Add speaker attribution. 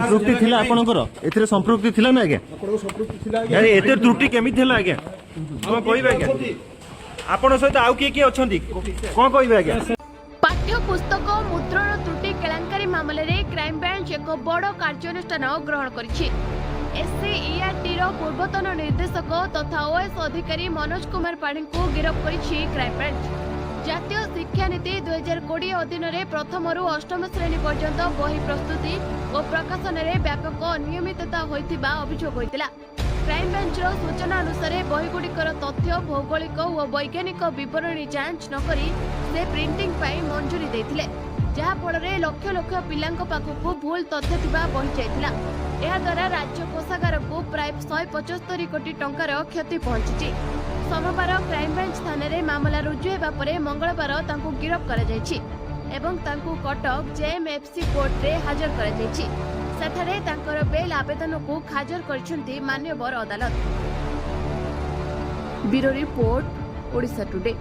Speaker 1: संपृक्ति थिला आपनकर एथिरे संपृक्ति थिला ना आज्ञा
Speaker 2: ଆପଣଙ୍କ ସମ୍ପୃକ୍ତି ଥିଲା ଆଜ୍ଞା।
Speaker 1: यार एते त्रुटि केमिति थिला आज्ञा हम कहबे आज्ञा आपण सहित आउ किए किए अछंती कोन कहबे आज्ञा
Speaker 3: पाठ्य पुस्तक मुद्रण त्रुटि केलांकारी मामले रे क्राइम ब्रांच एक बड़ कार्यानुष्ठान ग्रहण करिछि। एससीईआरटी रो पूर्वतन निर्देशक तथा ओएस अधिकारी मनोज कुमार पाढ़ी को गिरफ्त करिछि क्राइम ब्रांच। जातीय शिक्षा नीति 2020 अधीन रे प्रथम रु अष्टम श्रेणी पर्यंत बही प्रस्तुति और प्रकाशन में व्यापक अनियमितता होइतिबा अभियोग होइतिला। क्राइम ब्रांच रो सूचना अनुसार बहीगुड़िकर तथ्य भौगोलिक और वैज्ञानिक विवरणी जांच नकरी से प्रिंटिंग पाई मंजूरी देथिले, जहा फल लक्ष लक्ष पिलांक पाखकु भूल तथ्य थिबा बही जाइतिला। एहा द्वारा राज्य कोषागार को प्राय 175 कोटी टंकार क्षति पहुंची। सोमवार क्राइम ब्रांच थाना रे मामला रुजु हेबा परे मंगलवार तांकु गिरफ्त करा जायछि एवं तांकु कटक जेएमएफसी कोर्ट रे हाजर करा जायछि। सेठारे तांकर बेल आवेदन को खाजर करछन्ती मान्यवर अदालत। Bureau report, Odisha today.